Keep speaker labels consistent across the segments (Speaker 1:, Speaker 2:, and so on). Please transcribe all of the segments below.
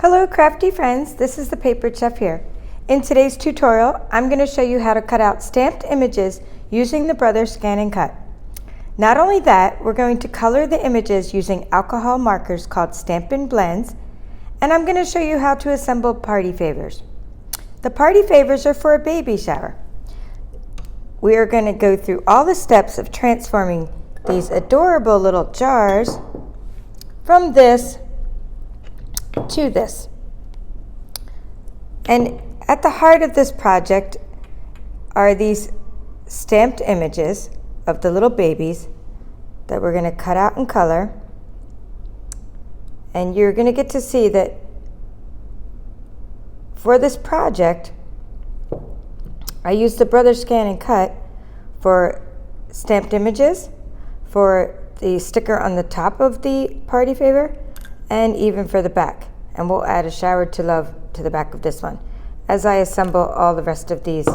Speaker 1: Hello crafty friends, this is the Paper Chef here. In today's tutorial, I'm going to show you how to cut out stamped images using the Brother ScanNCut. Not only that, we're going to color the images using alcohol markers called Stampin Blends, and I'm going to show you how to assemble party favors. The party favors are for a baby shower. We are going to go through all the steps of transforming these adorable little jars from this to this. And at the heart of this project are these stamped images of the little babies that we're going to cut out and color. And you're going to get to see that for this project, I used the Brother ScanNCut for stamped images, for the sticker on the top of the party favor, and even for the back. And we'll add a shower to love to the back of this one as I assemble all the rest of these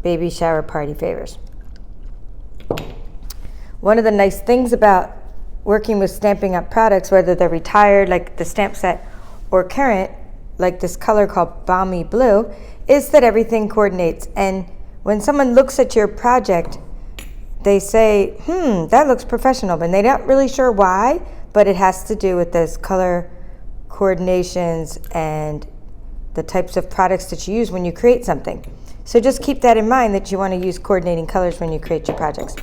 Speaker 1: baby shower party favors. One of the nice things about working with Stampin' Up products, whether they're retired like the stamp set or current like this color called Balmy Blue, is that everything coordinates. And when someone looks at your project, they say, that looks professional, and they're not really sure why, but it has to do with those color coordinations and the types of products that you use when you create something. So just keep that in mind, that you want to use coordinating colors when you create your projects.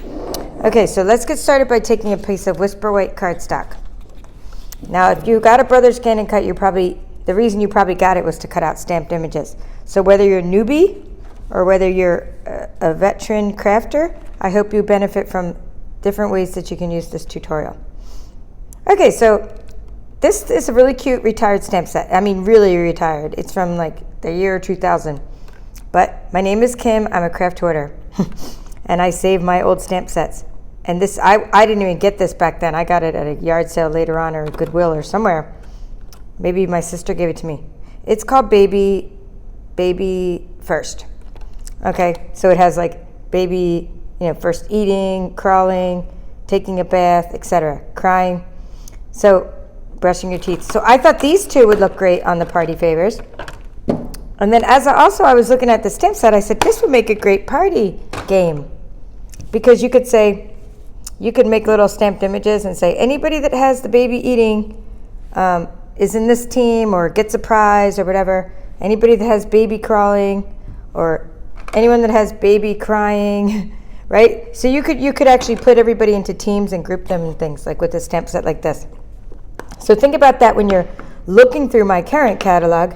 Speaker 1: Okay, so let's get started by taking a piece of Whisper White cardstock. Now, if you got a Brother ScanNCut, the reason you probably got it was to cut out stamped images. So whether you're a newbie or whether you're a veteran crafter, I hope you benefit from different ways that you can use this tutorial. Okay, so this is a really cute retired stamp set. I mean, really retired. It's from like the year 2000. But my name is Kim. I'm a craft hoarder. And I save my old stamp sets. And this, I didn't even get this back then. I got it at a yard sale later on, or Goodwill or somewhere. Maybe my sister gave it to me. It's called Baby First. Okay, so it has like baby, first eating, crawling, taking a bath, etc., crying. So brushing your teeth. So I thought these two would look great on the party favors. And then I was looking at the stamp set, I said, this would make a great party game. Because you could make little stamped images and say, anybody that has the baby eating is in this team or gets a prize or whatever. Anybody that has baby crawling or anyone that has baby crying, right? So you could actually put everybody into teams and group them and things, like with a stamp set like this. So think about that when you're looking through my current catalog,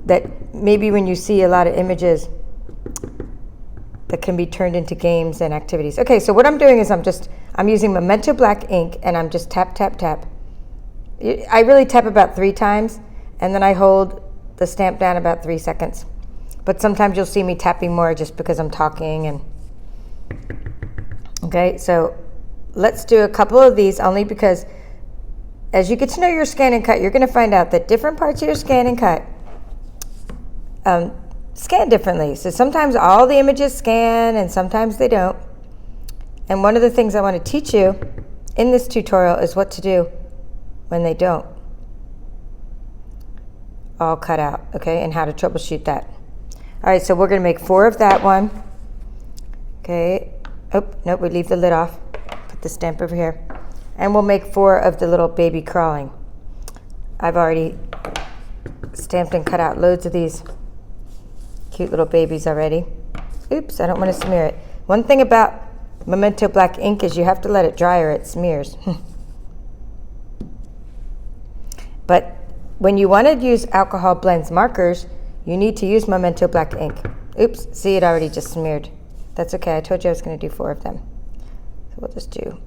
Speaker 1: that maybe when you see a lot of images that can be turned into games and activities. Okay, so what I'm doing is I'm using Memento Black ink, and I'm just tap, tap, tap. I really tap about 3 times, and then I hold the stamp down about 3 seconds. But sometimes you'll see me tapping more just because I'm talking. Okay, so let's do a couple of these, only because as you get to know your ScanNCut, you're going to find out that different parts of your ScanNCut scan differently. So sometimes all the images scan and sometimes they don't. And one of the things I want to teach you in this tutorial is what to do when they don't all cut out, okay, and how to troubleshoot that. All right, so we're going to make 4 of that one. Okay. Oh, nope, we leave the lid off. Put the stamp over here. And we'll make 4 of the little baby crawling. I've already stamped and cut out loads of these cute little babies already. Oops, I don't want to smear it. One thing about Memento Black ink is you have to let it dry or it smears. But when you want to use alcohol blends markers, you need to use Memento Black ink. Oops, see, it already just smeared. That's okay, I told you I was going to do 4 of them. So we'll just do,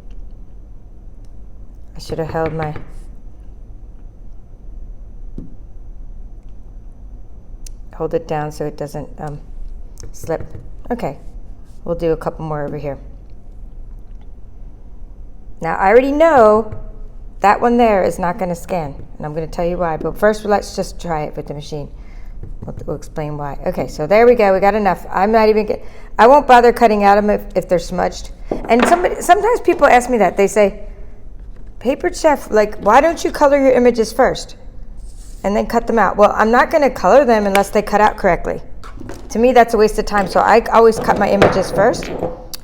Speaker 1: I should have held my, hold it down so it doesn't slip. Okay, we'll do a couple more over here. Now I already know that one there is not going to scan, and I'm going to tell you why, but first let's just try it with the machine. We'll explain why. Okay, so there we go. We got enough. I won't bother cutting out them if they're smudged. And sometimes people ask me that. They say, Paper chef, like, why don't you color your images first and then cut them out? Well, I'm not going to color them unless they cut out correctly. To me, that's a waste of time. So I always cut my images first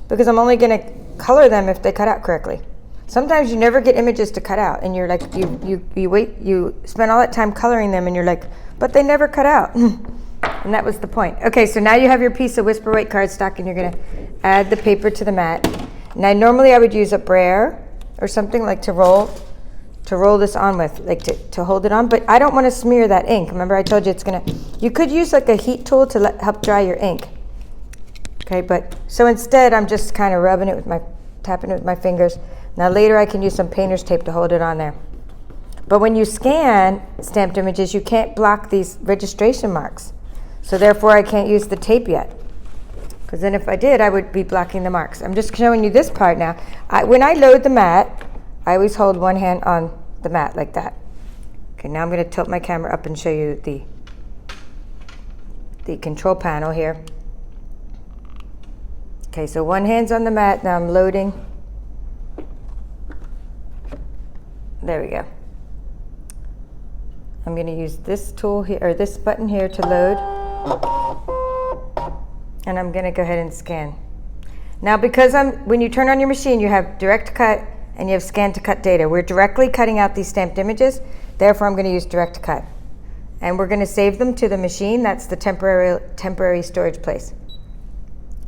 Speaker 1: because I'm only going to color them if they cut out correctly. Sometimes you never get images to cut out, and you're like, you spend all that time coloring them, and you're like, but they never cut out. And that was the point. Okay, so now you have your piece of Whisper White cardstock, and you're going to add the paper to the mat. Now, normally I would use a brayer or something like to roll this on with, like to hold it on, but I don't want to smear that ink. Remember I told you it's going to, you could use like a heat tool to help dry your ink. Okay, but so instead I'm just kind of rubbing it with tapping it with my fingers. Now later I can use some painter's tape to hold it on there. But when you scan stamped images, you can't block these registration marks. So therefore I can't use the tape yet. Because then if I did, I would be blocking the marks. I'm just showing you this part now. When I load the mat, I always hold one hand on the mat like that. Okay, now I'm going to tilt my camera up and show you the control panel here. Okay, so one hand's on the mat, now I'm loading. There we go. I'm going to use this tool here, or this button here to load. And I'm going to go ahead and scan. Now because when you turn on your machine, you have direct cut and you have scan to cut data. We're directly cutting out these stamped images, therefore I'm going to use direct cut. And we're going to save them to the machine. That's the temporary storage place.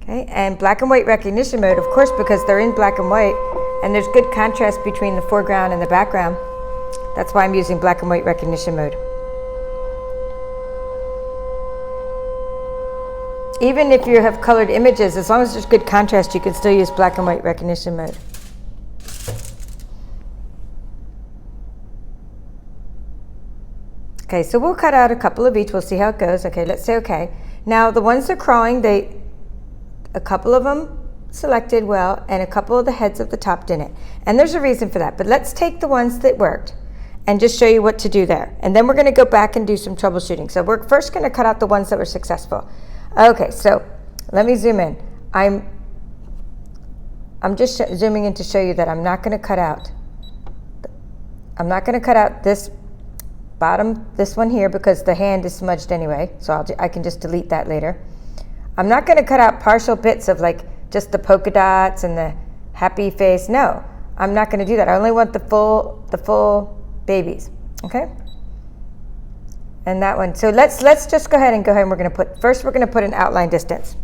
Speaker 1: Okay, and black and white recognition mode, of course, because they're in black and white and there's good contrast between the foreground and the background. That's why I'm using black and white recognition mode. Even if you have colored images, as long as there's good contrast, you can still use black and white recognition mode. Okay, so we'll cut out a couple of each. We'll see how it goes. Okay, let's say okay. Now the ones that are crawling, a couple of them selected well, and a couple of the heads of the top didn't. And there's a reason for that. But let's take the ones that worked and just show you what to do there. And then we're going to go back and do some troubleshooting. So we're first going to cut out the ones that were successful. Okay, so let me zoom in. I'm just zooming in to show you that I'm not going to cut out. I'm not going to cut out this bottom, this one here, because the hand is smudged anyway. So I can just delete that later. I'm not going to cut out partial bits of like just the polka dots and the happy face. No, I'm not going to do that. I only want the full babies. Okay. And that one. So let's just go ahead and we're going to put an outline distance.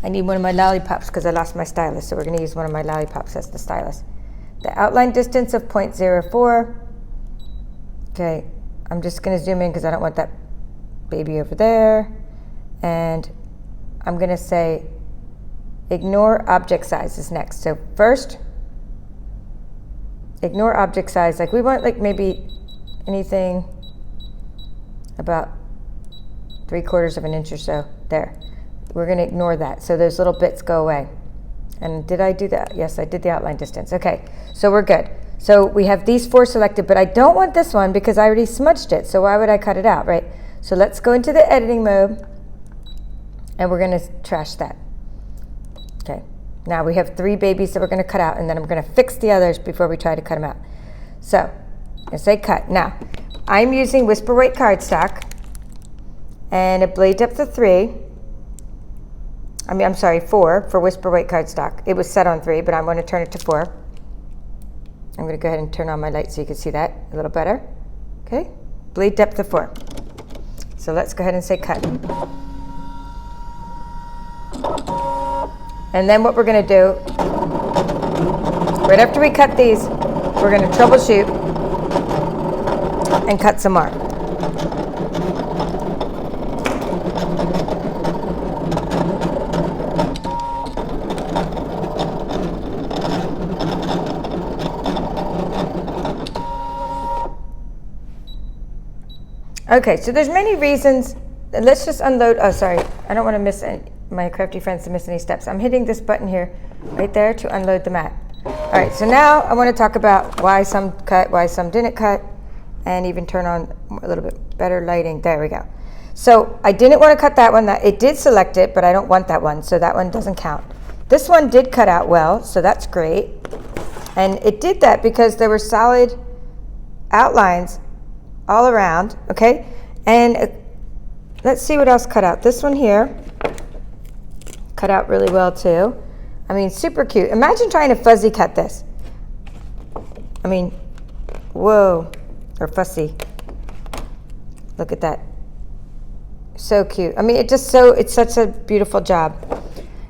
Speaker 1: I need one of my lollipops because I lost my stylus, so we're going to use one of my lollipops as the stylus. The outline distance of 0.04. Okay, I'm just going to zoom in because I don't want that baby over there. And I'm going to say ignore object size is next. So first, ignore object size. Like we want like maybe anything about 3/4 of an inch or so there. We're going to ignore that. So those little bits go away. And did I do that? Yes, I did the outline distance. Okay, so we're good. So we have these 4 selected, but I don't want this one because I already smudged it. So why would I cut it out, right? So let's go into the editing mode and we're going to trash that. Okay, now we have 3 babies that we're going to cut out, and then I'm going to fix the others before we try to cut them out. So I say cut. Now I'm using Whisper White cardstock and a blade depth of 3. I'm sorry, 4 for Whisper White cardstock. It was set on 3, but I'm going to turn it to 4. I'm going to go ahead and turn on my light so you can see that a little better. Okay, blade depth of 4. So let's go ahead and say cut. And then what we're going to do, right after we cut these, we're going to troubleshoot and cut some more. Okay, so there's many reasons. Let's just unload. Oh, sorry. I don't want to miss my crafty friends to miss any steps. I'm hitting this button here, right there, to unload the mat. All right, so now I want to talk about why some cut, why some didn't cut, and even turn on a little bit better lighting. There we go. So I didn't want to cut that one. It did select it, but I don't want that one, so that one doesn't count. This one did cut out well, so that's great. And it did that because there were solid outlines all around, okay? And let's see what else cut out. This one here cut out really well too. I mean, super cute. Imagine trying to fuzzy cut this. I mean, whoa, or fussy. Look at that. So cute. I mean, it's such a beautiful job.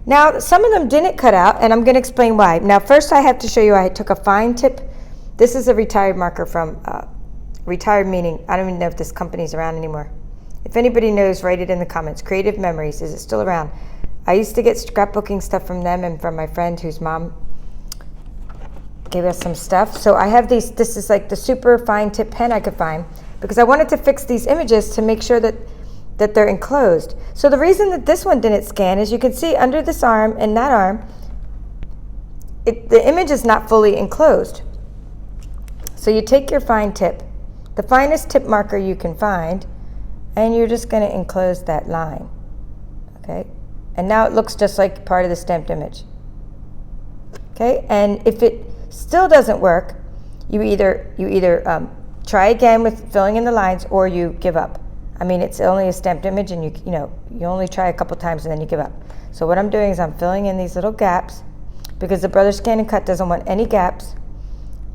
Speaker 1: Now, some of them didn't cut out, and I'm going to explain why. Now, first I have to show you I took a fine tip. This is a retired marker from, retired meaning, I don't even know if this company's around anymore. If anybody knows, write it in the comments. Creative Memories, is it still around? I used to get scrapbooking stuff from them and from my friend whose mom gave us some stuff. So I have these, this is like the super fine tip pen I could find because I wanted to fix these images to make sure that they're enclosed. So the reason that this one didn't scan is you can see under this arm and that arm, the image is not fully enclosed. So you take your fine tip, the finest tip marker you can find, and you're just going to enclose that line. Okay, and now it looks just like part of the stamped image. Okay, and if it still doesn't work, you either try again with filling in the lines or you give up. I mean, it's only a stamped image, and you only try a couple times and then you give up. So what I'm doing is I'm filling in these little gaps because the Brother ScanNCut doesn't want any gaps.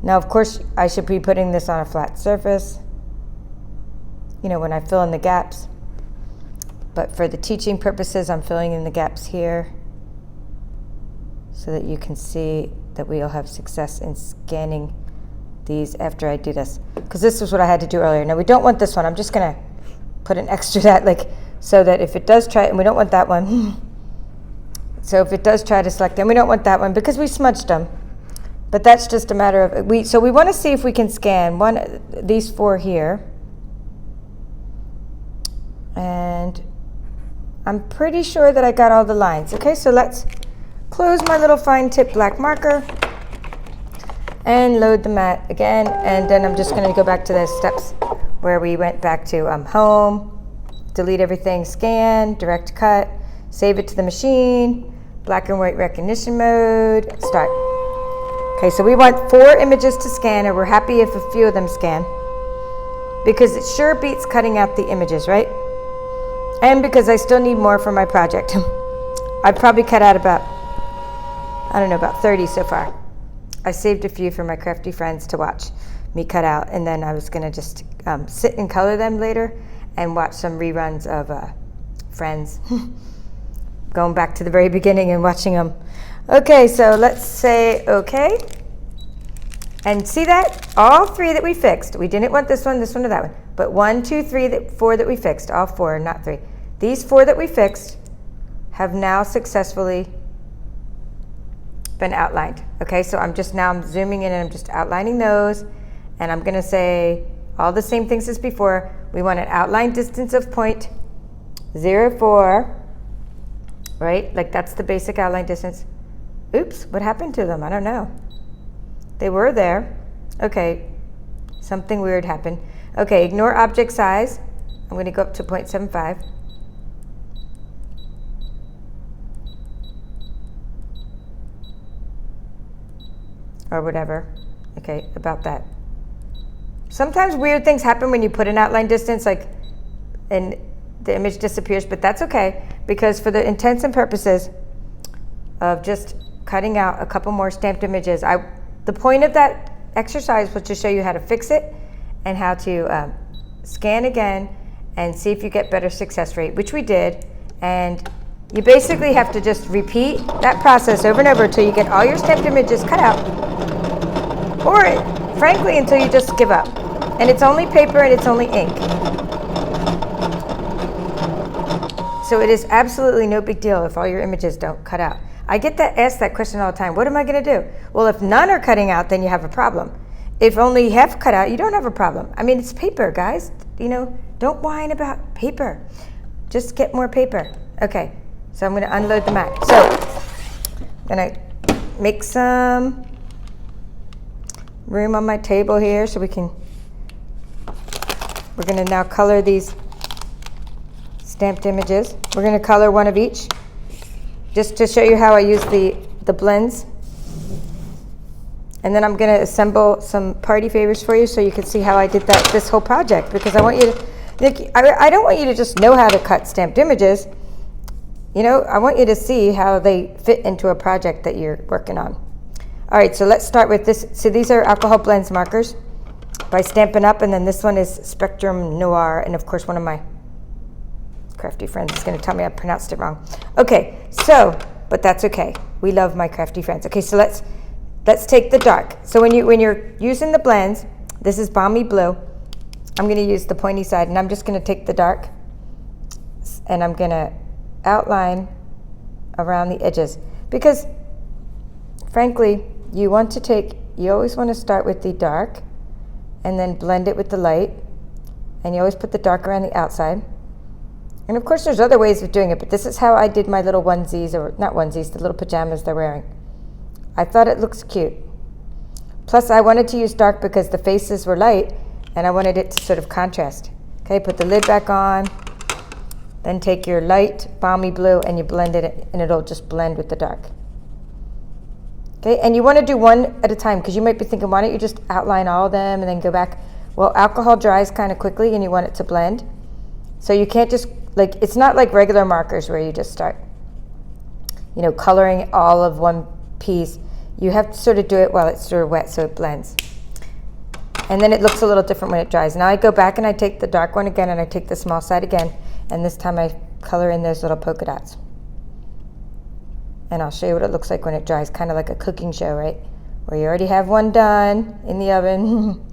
Speaker 1: Now, of course, I should be putting this on a flat surface, when I fill in the gaps. But for the teaching purposes, I'm filling in the gaps here so that you can see that we'll have success in scanning these after I do this. Because this was what I had to do earlier. Now, we don't want this one. I'm just going to put an extra that, so that if it does try, and we don't want that one. So if it does try to select them, we don't want that one because we smudged them. But that's just a matter of, so we want to see if we can scan these 4 here. And I'm pretty sure that I got all the lines. Okay, so let's close my little fine tip black marker and load the mat again. And then I'm just going to go back to those steps where we went back to home, delete everything, scan, direct cut, save it to the machine, black and white recognition mode, start. Okay, so we want 4 images to scan, and we're happy if a few of them scan because it sure beats cutting out the images, right? And because I still need more for my project. I've probably cut out about 30 so far. I saved a few for my crafty friends to watch me cut out, and then I was going to just sit and color them later and watch some reruns of Friends. Going back to the very beginning and watching them. Okay, so let's say okay. And see that? All 3 that we fixed. We didn't want this one, or that one. But 1, 2, 3, 4 that we fixed. All 4, not 3. These 4 that we fixed have now successfully been outlined. Okay, so I'm zooming in and I'm just outlining those. And I'm going to say all the same things as before. We want an outline distance of 0.04, right? Like that's the basic outline distance. Oops, what happened to them? I don't know. They were there. Okay, something weird happened. Okay, ignore object size. I'm going to go up to 0.75. Or whatever. Okay, about that. Sometimes weird things happen when you put an outline distance, and the image disappears, but that's okay, because for the intents and purposes of just cutting out a couple more stamped images, the point of that exercise was to show you how to fix it and how to scan again and see if you get better success rate, which we did. And you basically have to just repeat that process over and over until you get all your stamped images cut out, or frankly until you just give up. And it's only paper and it's only ink. So it is absolutely no big deal if all your images don't cut out. I get asked that question all the time. What am I going to do? Well, if none are cutting out, then you have a problem. If only half cut out, you don't have a problem. I mean, it's paper, guys. Don't whine about paper. Just get more paper. Okay, so I'm going to unload the mat. So I'm going to make some room on my table here so we're going to now color these stamped images. We're going to color one of each, just to show you how I use the blends And then I'm going to assemble some party favors for you so you can see how I did this whole project, because I want you to, I don't want you to just know how to cut stamped images. You know, I want you to see how they fit into a project that you're working on. All right, so let's start with this. So these are Alcohol Blends markers by Stampin Up, and then this one is Spectrum Noir, and of course one of my crafty friends is going to tell me I pronounced it wrong. Okay, so, but that's okay. We love my crafty friends. Okay, so let's take the dark. So when you're using the blends, this is Balmy Blue. I'm going to use the pointy side, and I'm just going to take the dark, and I'm going to outline around the edges, because frankly, you always want to start with the dark and then blend it with the light, and you always put the dark around the outside. And of course there's other ways of doing it, but this is how I did my little onesies, or not onesies, the little pajamas they're wearing. I thought it looks cute. Plus I wanted to use dark because the faces were light and I wanted it to sort of contrast. Okay, put the lid back on, then take your light balmy blue and you blend it, and it'll just blend with the dark. Okay, and you want to do one at a time, because you might be thinking, why don't you just outline all of them and then go back? Well, alcohol dries kind of quickly and you want it to blend. So you can't just, like, it's not like regular markers where you just start, you know, coloring all of one piece. You have to sort of do it while it's sort of wet so it blends. And then it looks a little different when it dries. Now I go back and I take the dark one again and I take the small side again, and this time I color in those little polka dots. And I'll show you what it looks like when it dries, kind of like a cooking show, right? Where you already have one done in the oven.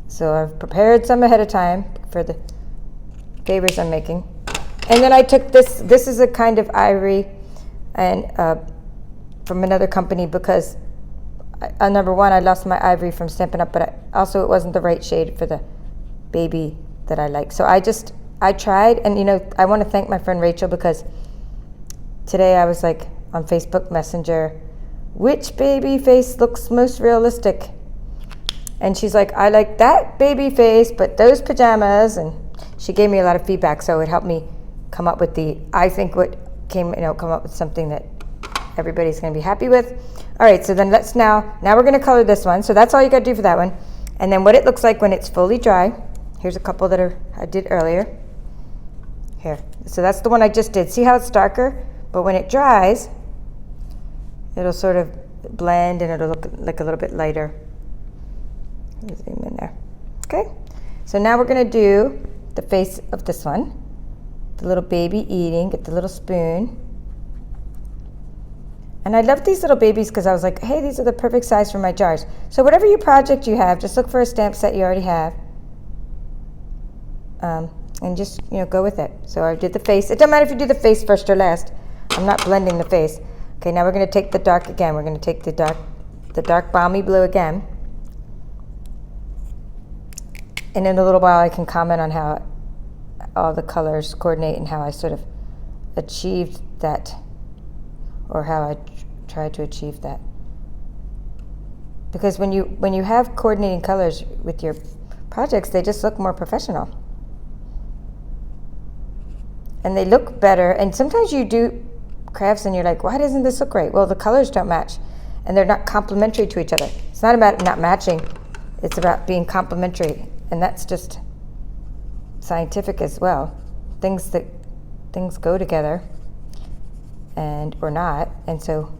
Speaker 1: So I've prepared some ahead of time for the favors I'm making. And then I took this is a kind of ivory, and from another company, because number one, I lost my ivory from Stampin' Up, but also it wasn't the right shade for the baby that I like. So I tried, and you know, I want to thank my friend Rachel, because today I was like on Facebook Messenger, which baby face looks most realistic? And she's like, I like that baby face, but those pajamas, and she gave me a lot of feedback, so it helped me come up with come up with something that everybody's going to be happy with. All right, so then now we're going to color this one. So that's all you got to do for that one. And then what it looks like when it's fully dry. Here's a couple that I did earlier. Here, so that's the one I just did. See how it's darker? But when it dries, it'll sort of blend and it'll look like a little bit lighter. Let me zoom in there. Okay, so now we're going to do the face of this one. The little baby eating, get the little spoon. And I love these little babies because I was like, hey, these are the perfect size for my jars. So whatever your project you have, just look for a stamp set you already have. And just, you know, go with it. So I did the face. It doesn't matter if you do the face first or last. I'm not blending the face. Okay, now we're going to take the dark again. We're going to take the dark balmy blue again. And in a little while I can comment on how all the colors coordinate and how I sort of achieved that, or how I tried to achieve that. Because when you have coordinating colors with your projects, they just look more professional. And they look better. And sometimes you do crafts and you're like, why doesn't this look right? Well, the colors don't match and they're not complementary to each other. It's not about not matching, it's about being complementary. And that's just scientific as well. Things go together and or not, and so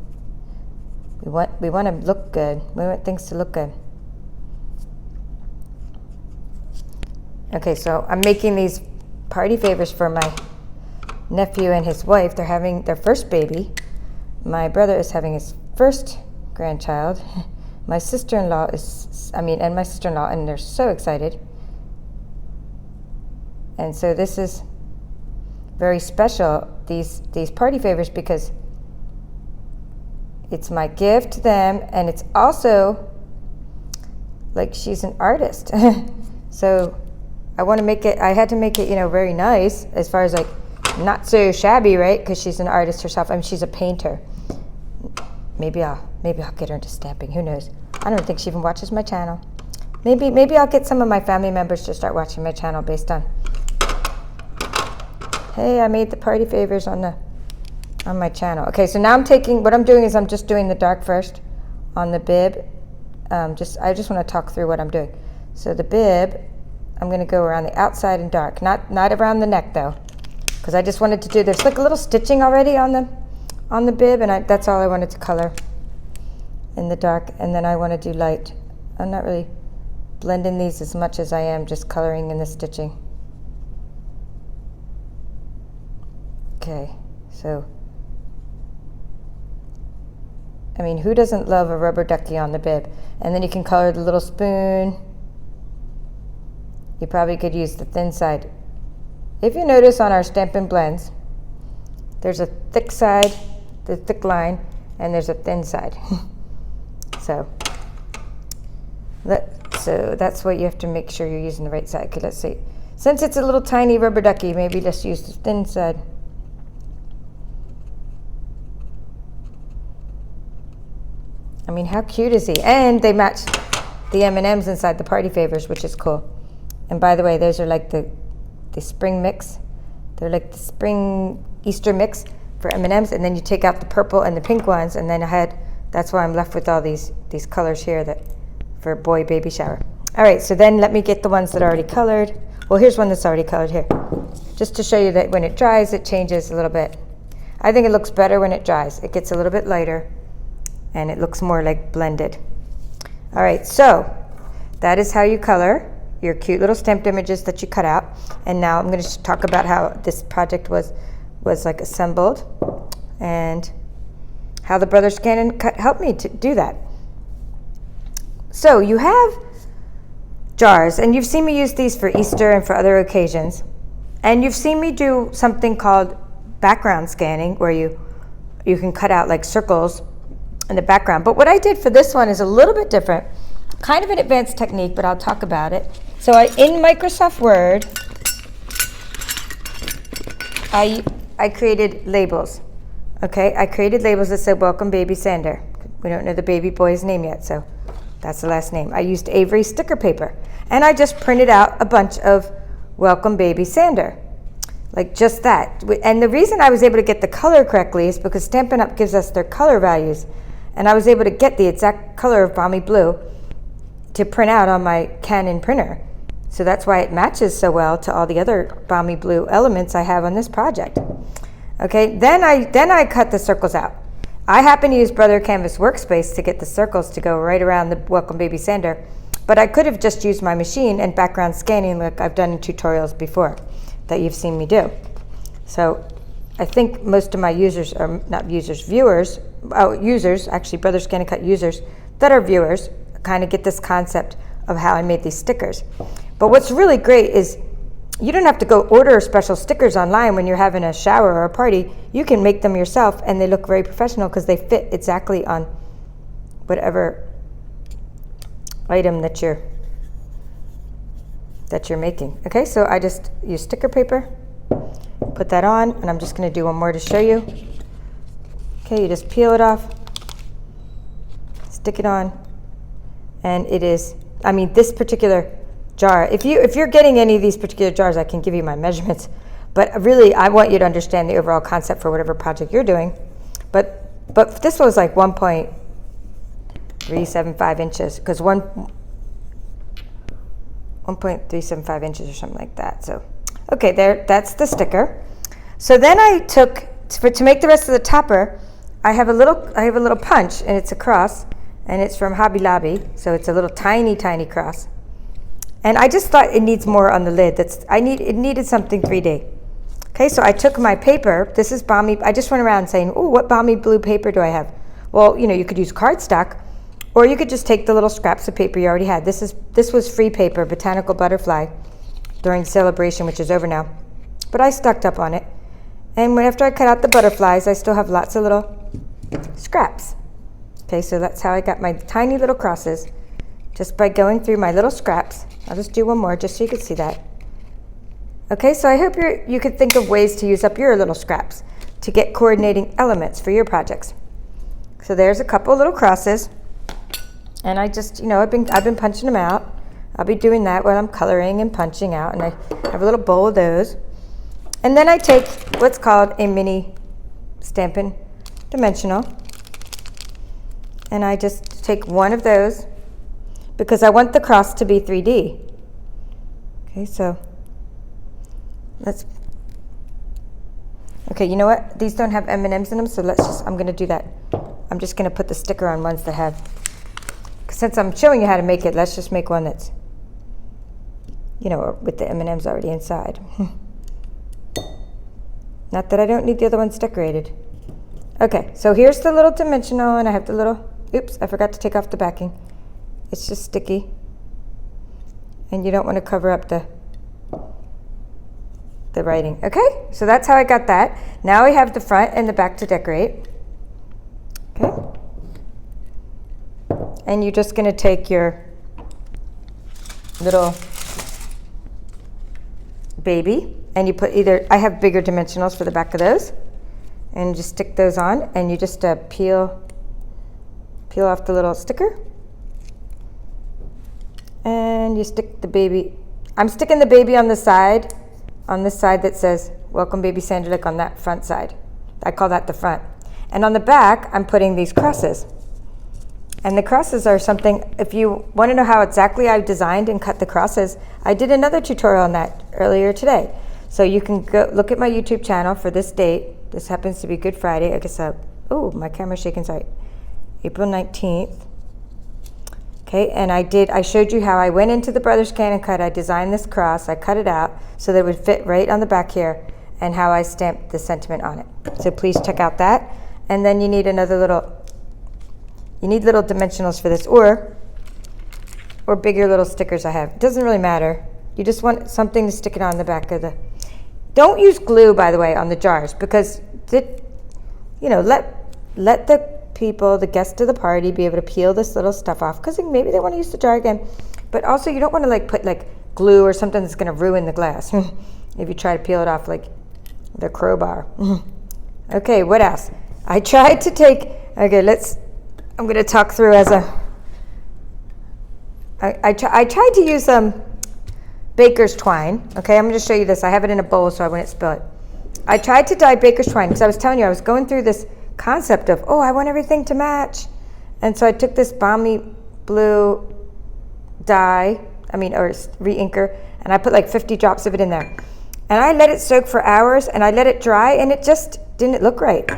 Speaker 1: we want to look good. We want things to look good. Okay, so I'm making these party favors for my nephew and his wife. They're having their first baby. My brother is having his first grandchild. My sister-in-law and my sister-in-law, and they're so excited. And so this is very special, these party favors, because it's my gift to them, and it's also like she's an artist. So I want to make it, I had to make it, you know, very nice, as far as like not so shabby, right? Because she's an artist herself. I mean, she's a painter. Maybe I'll get her into stamping. Who knows? I don't think she even watches my channel. Maybe I'll get some of my family members to start watching my channel based on, hey, I made the party favors on my channel. Okay, so now I'm just doing the dark first on the bib. I just want to talk through what I'm doing. So the bib, I'm going to go around the outside in dark, not around the neck though, because I just wanted to do, there's like a little stitching already on the bib, and that's all I wanted to color in the dark. And then I want to do light. I'm not really blending these as much as I am just coloring in the stitching. Okay, so I mean, who doesn't love a rubber ducky on the bib? And then you can color the little spoon. You probably could use the thin side. If you notice on our Stampin Blends, there's a thick side, the thick line, and there's a thin side. So that's what you have to make sure you're using the right side. Okay, let's see. Since it's a little tiny rubber ducky, maybe let's use the thin side. I mean, how cute is he? And they match the M&Ms inside the party favors, which is cool. And by the way, those are like the spring mix. They're like the spring Easter mix for M&Ms, and then you take out the purple and the pink ones, and then that's why I'm left with all these colors here that for boy baby shower. All right, so then let me get the ones that are already colored. Well, here's one that's already colored here. Just to show you that when it dries, it changes a little bit. I think it looks better when it dries. It gets a little bit lighter, and it looks more like blended. All right, so that is how you color your cute little stamped images that you cut out. And now I'm going to talk about how this project was like assembled and how the Brother ScanNCut helped me to do that. So you have jars, and you've seen me use these for Easter and for other occasions. And you've seen me do something called background scanning, where you can cut out like circles in the background. But what I did for this one is a little bit different, kind of an advanced technique, but I'll talk about it. So in Microsoft Word, I created labels. Okay, I created labels that said "Welcome Baby Sander." We don't know the baby boy's name yet, so that's the last name. I used Avery sticker paper, and I just printed out a bunch of "Welcome Baby Sander," like just that. And the reason I was able to get the color correctly is because Stampin' Up! Gives us their color values, and I was able to get the exact color of Balmy Blue to print out on my Canon printer. So that's why it matches so well to all the other Balmy Blue elements I have on this project. Okay, then I cut the circles out. I happen to use Brother Canvas Workspace to get the circles to go right around the Welcome Baby Sander, but I could have just used my machine and background scanning like I've done in tutorials before that you've seen me do. So I think most of my users are not users, viewers, users, actually Brother ScanNCut users that are viewers kind of get this concept of how I made these stickers. But what's really great is you don't have to go order special stickers online when you're having a shower or a party. You can make them yourself, and they look very professional because they fit exactly on whatever item that you're making. Okay, so I just use sticker paper, put that on, and I'm just going to do one more to show you. Okay, you just peel it off, stick it on, and it is, I mean, this particular jar, if you're getting any of these particular jars, I can give you my measurements, but really I want you to understand the overall concept for whatever project you're doing. But this was like 1.375 inches, because 1.375 inches or something like that. So okay, that's the sticker. So then I took, to make the rest of the topper, I have a little punch, and it's a cross, and it's from Hobby Lobby, so it's a little tiny cross. And I just thought it needs more on the lid. It needed something 3D. Okay, so I took my paper. This is Balmy. I just went around saying, "Oh, what Balmy Blue paper do I have?" Well, you could use cardstock, or you could just take the little scraps of paper you already had. This was free paper, Botanical Butterfly, during Celebration, which is over now. But I stuck up on it. And after I cut out the butterflies, I still have lots of little scraps. Okay, so that's how I got my tiny little crosses, just by going through my little scraps. I'll just do one more just so you can see that. Okay, so I hope you could think of ways to use up your little scraps to get coordinating elements for your projects. So there's a couple little crosses, and I just, I've been punching them out. I'll be doing that while I'm coloring and punching out, and I have a little bowl of those. And then I take what's called a mini Stampin' Dimensional, And I just take one of those because I want the cross to be 3D. Okay, so okay, you know what? These don't have M&Ms in them, so I'm going to do that. I'm just going to put the sticker on ones that have, since I'm showing you how to make it, let's just make one that's, with the M&Ms already inside. Not that I don't need the other ones decorated. Okay, so here's the little dimensional, and I have the little, oops, I forgot to take off the backing. It's just sticky. And you don't want to cover up the writing. Okay, so that's how I got that. Now we have the front and the back to decorate. Okay. And you're just going to take your little baby and you put I have bigger dimensionals for the back of those, and just stick those on, and you just peel off the little sticker, and you stick the baby. I'm sticking the baby on this side that says welcome baby Sandra, like on that front side. I call that the front. And on the back I'm putting these crosses, and the crosses are something, if you want to know how exactly I've designed and cut the crosses, I did another tutorial on that earlier today, so you can go look at my YouTube channel for this date. This happens to be Good Friday. I guess oh, my camera's shaking, sorry. April 19th. Okay, and I showed you how I went into the Brother ScanNCut. I designed this cross, I cut it out so that it would fit right on the back here, and how I stamped the sentiment on it. So please check out that. And then you need little dimensionals for this, or bigger little stickers I have. It doesn't really matter. You just want something to stick it on the back of the. Don't use glue, by the way, on the jars, because let the people, the guests of the party, be able to peel this little stuff off, because maybe they want to use the jar again. But also, you don't want to put glue or something that's going to ruin the glass if you try to peel it off like the crowbar. Okay, what else? I tried to take. Okay, I'm going to talk through as I tried to use baker's twine. Okay, I'm going to show you this. I have it in a bowl so I wouldn't spill it. I tried to dye baker's twine because I was telling you I was going through this concept of, I want everything to match. And so I took this balmy blue dye, or re-inker, and I put 50 drops of it in there. And I let it soak for hours, and I let it dry, and it just didn't look right.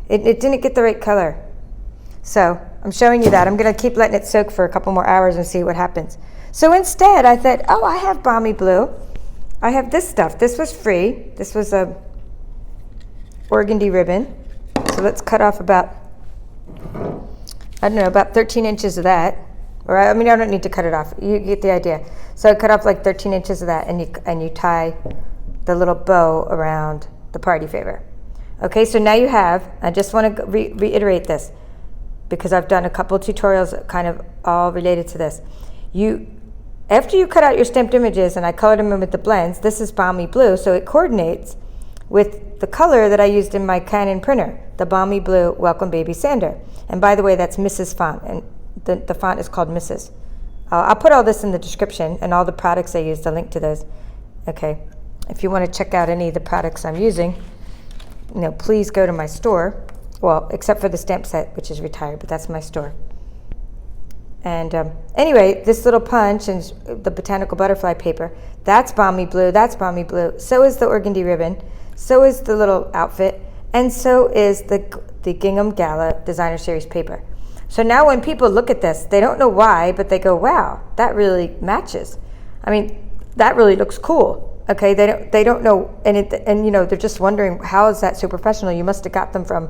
Speaker 1: It didn't get the right color. So I'm showing you that. I'm going to keep letting it soak for a couple more hours and see what happens. So instead, I thought, I have balmy blue. I have this stuff. This was free. This was a organdy ribbon. So let's cut off about 13 inches of that. Or I don't need to cut it off. You get the idea. So I cut off 13 inches of that, and you tie the little bow around the party favor. Okay, so now you have, I just want to reiterate this, because I've done a couple tutorials kind of all related to this. After you cut out your stamped images, and I colored them in with the blends, this is balmy blue, so it coordinates with the color that I used in my Canon printer, the balmy blue Welcome Baby Sander. And by the way, that's Mrs. font, and the font is called Mrs. I'll put all this in the description, and all the products I used, a link to those. Okay, if you want to check out any of the products I'm using, please go to my store. Well, except for the stamp set, which is retired, but that's my store. And anyway, this little punch and the botanical butterfly paper, that's balmy blue, that's balmy blue. So is the organdy ribbon, so is the little outfit, and so is the Gingham Gala Designer Series paper. So now when people look at this, they don't know why, but they go, wow, that really matches. That really looks cool. Okay, they don't know, and they're just wondering, how is that so professional? You must have got them from,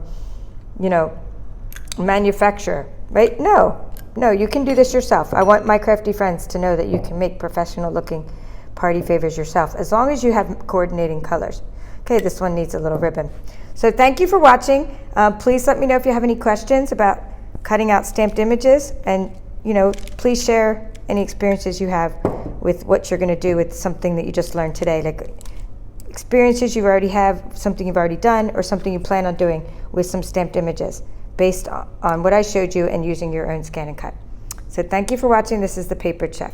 Speaker 1: manufacturer, right? No, you can do this yourself. I want my crafty friends to know that you can make professional looking party favors yourself, as long as you have coordinating colors. Okay, this one needs a little ribbon. So thank you for watching. Please let me know if you have any questions about cutting out stamped images, and please share any experiences you have with what you're going to do with something that you just learned today, like experiences you already have, something you've already done, or something you plan on doing with some stamped images based on what I showed you and using your own ScanNCut. So thank you for watching. This is the Papered Chef.